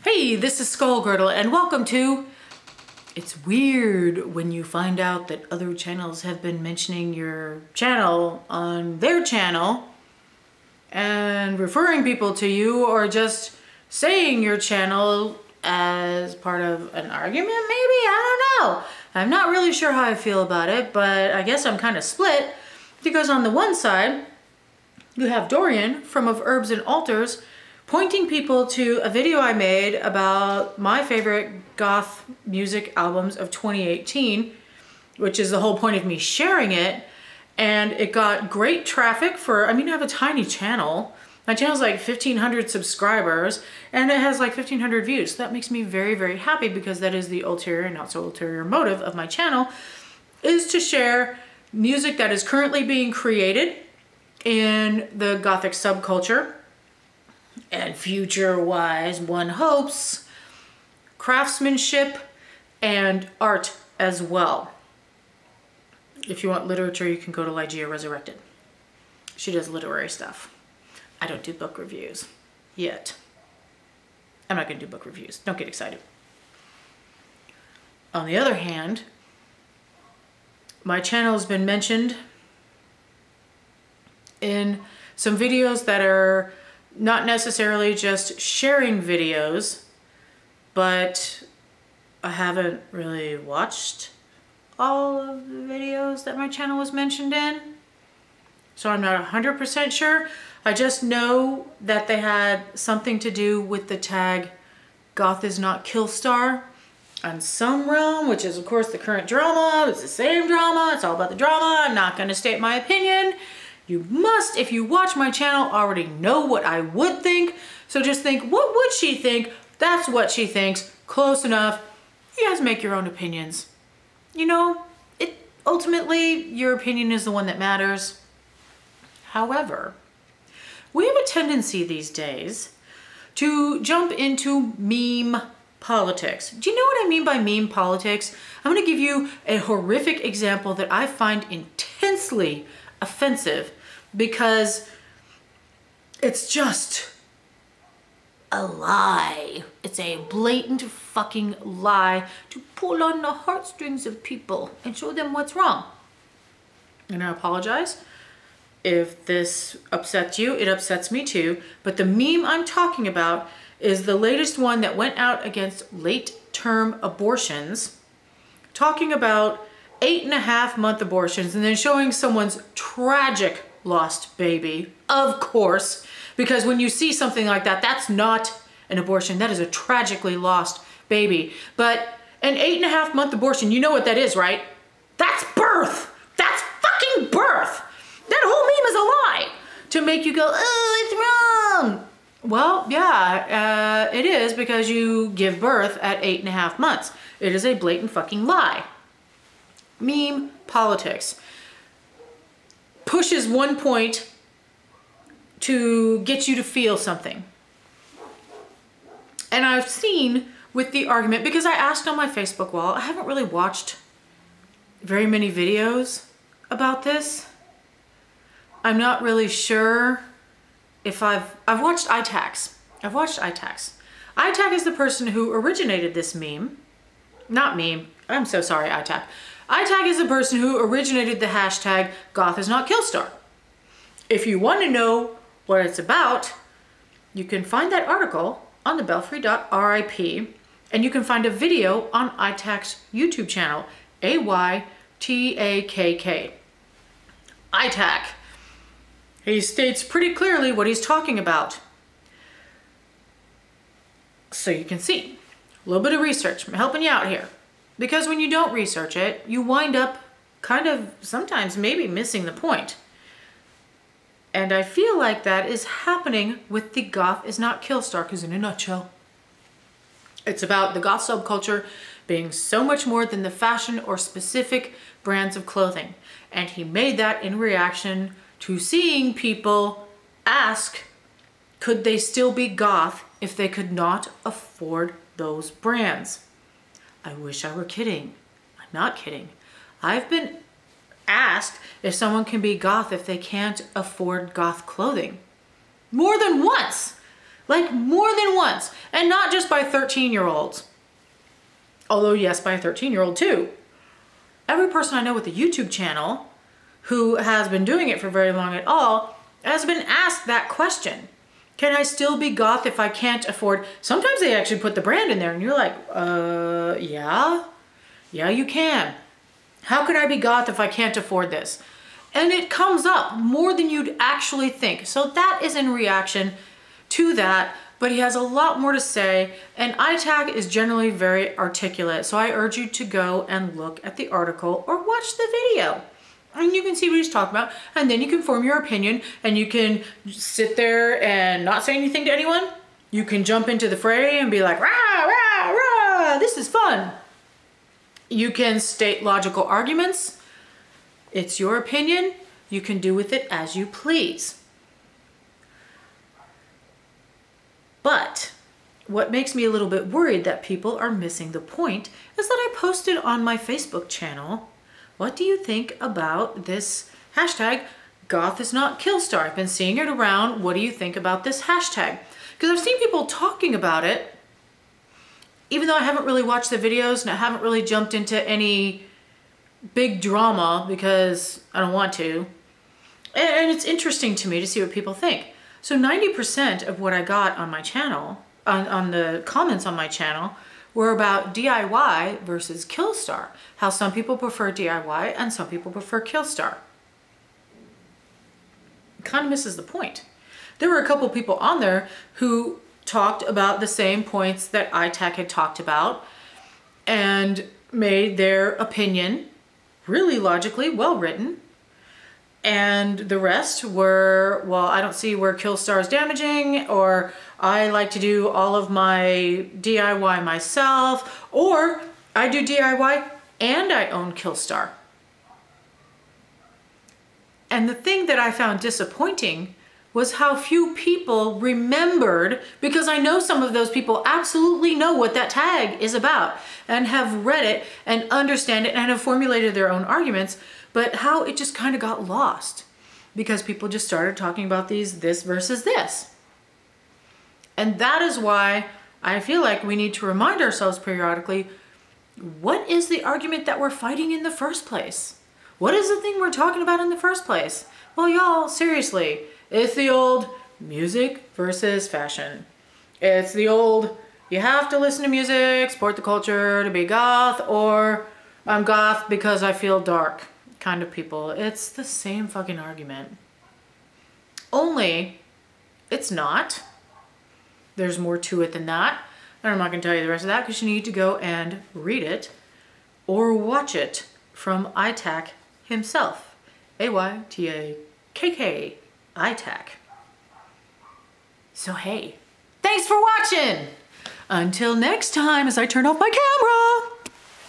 Hey, this is Skullgirdle and welcome to It's Weird When You Find Out That Other Channels Have Been Mentioning Your Channel on their channel and referring people to you, or just saying your channel as part of an argument, maybe? I don't know. I'm not really sure how I feel about it, but I guess I'm kind of split, because on the one side, you have Dorian from Of Herbs and Altars pointing people to a video I made about my favorite goth music albums of 2018, which is the whole point of me sharing it. And it got great traffic for, I have a tiny channel. My channel's like 1,500 subscribers and it has like 1,500 views. So that makes me very, very happy, because that is the ulterior, not so ulterior motive of my channel, is to share music that is currently being created in the gothic subculture. And future-wise, one hopes, craftsmanship and art as well. If you want literature, you can go to Ligeia Resurrected. She does literary stuff. I don't do book reviews yet. I'm not going to do book reviews. Don't get excited. On the other hand, my channel has been mentioned in some videos that are not necessarily just sharing videos, but I haven't really watched all of the videos that my channel was mentioned in. So I'm not 100% sure. I just know that they had something to do with the tag "Goth is not Killstar" on some realm, which is of course the current drama. It's the same drama. It's all about the drama. I'm not going to state my opinion. You must, if you watch my channel, already know what I would think. So just think, what would she think? That's what she thinks. Close enough. You guys make your own opinions. You know, ultimately, your opinion is the one that matters. However, we have a tendency these days to jump into meme politics. Do you know what I mean by meme politics? I'm going to give you a horrific example that I find intensely offensive, because it's just a lie. It's a blatant fucking lie to pull on the heartstrings of people and show them what's wrong. And I apologize if this upsets you. It upsets me too. But the meme I'm talking about is the latest one that went out against late-term abortions, talking about 8.5-month abortions and then showing someone's tragic lost baby, of course, because when you see something like that, that's not an abortion, that is a tragically lost baby. But an 8.5-month abortion, you know what that is, right? That's birth! That's fucking birth! That whole meme is a lie to make you go, oh, it's wrong. Well, yeah, it is, because you give birth at 8.5 months. It is a blatant fucking lie. Meme politics pushes one point to get you to feel something. And I've seen with the argument, because I asked on my Facebook wall, I haven't really watched very many videos about this. I'm not really sure if I've watched ITAX. I've watched ITAX. ITAC is the person who originated this meme. Not meme. I'm so sorry, ITAC. ITAG is the person who originated the hashtag "Goth is not Killstar." If you want to know what it's about, you can find that article on thebelfry.rip, and you can find a video on ITAC's YouTube channel, AYTAKK. ITAC. He states pretty clearly what he's talking about. So you can see. A little bit of research. I'm helping you out here. Because when you don't research it, you wind up kind of sometimes maybe missing the point. And I feel like that is happening with the Goth is not Killstar, because in a nutshell, it's about the goth subculture being so much more than the fashion or specific brands of clothing. And he made that in reaction to seeing people ask, could they still be goth if they could not afford those brands? I wish I were kidding. I'm not kidding. I've been asked if someone can be goth if they can't afford goth clothing. More than once. Like more than once. And not just by 13-year-olds. Although yes, by a 13-year-old too. Every person I know with a YouTube channel who has been doing it for very long at all has been asked that question. Can I still be goth if I can't afford? Sometimes they actually put the brand in there and you're like, yeah. Yeah, you can. How could I be goth if I can't afford this? And it comes up more than you'd actually think. So that is in reaction to that, but he has a lot more to say, and ITAC is generally very articulate. So I urge you to go and look at the article or watch the video. And you can see what he's talking about, and then you can form your opinion, and you can sit there and not say anything to anyone. You can jump into the fray and be like, rah, rah, rah, this is fun. You can state logical arguments. It's your opinion. You can do with it as you please. But what makes me a little bit worried that people are missing the point is that I posted on my Facebook channel, what do you think about this hashtag, goth is not Killstar? I've been seeing it around. What do you think about this hashtag? Because I've seen people talking about it, even though I haven't really watched the videos and I haven't really jumped into any big drama because I don't want to. And it's interesting to me to see what people think. So 90% of what I got on my channel, on the comments on my channel, were about DIY versus Killstar. How some people prefer DIY and some people prefer Killstar. It kind of misses the point. There were a couple people on there who talked about the same points that ITAC had talked about and made their opinion really logically well written. And the rest were, well, I don't see where Killstar is damaging, or I like to do all of my DIY myself, or I do DIY and I own Killstar. And the thing that I found disappointing was how few people remembered, because I know some of those people absolutely know what that tag is about and have read it and understand it and have formulated their own arguments, but how it just kind of got lost because people just started talking about this versus this. And that is why I feel like we need to remind ourselves periodically, what is the argument that we're fighting in the first place? What is the thing we're talking about in the first place? Well, y'all, seriously, it's the old music versus fashion. It's the old, you have to listen to music, support the culture to be goth, or I'm goth because I feel dark kind of people. It's the same fucking argument. Only, it's not. There's more to it than that. And I'm not going to tell you the rest of that because you need to go and read it or watch it from ITAC himself. AYTAKK, ITAC. So hey, thanks for watching. Until next time as I turn off my camera.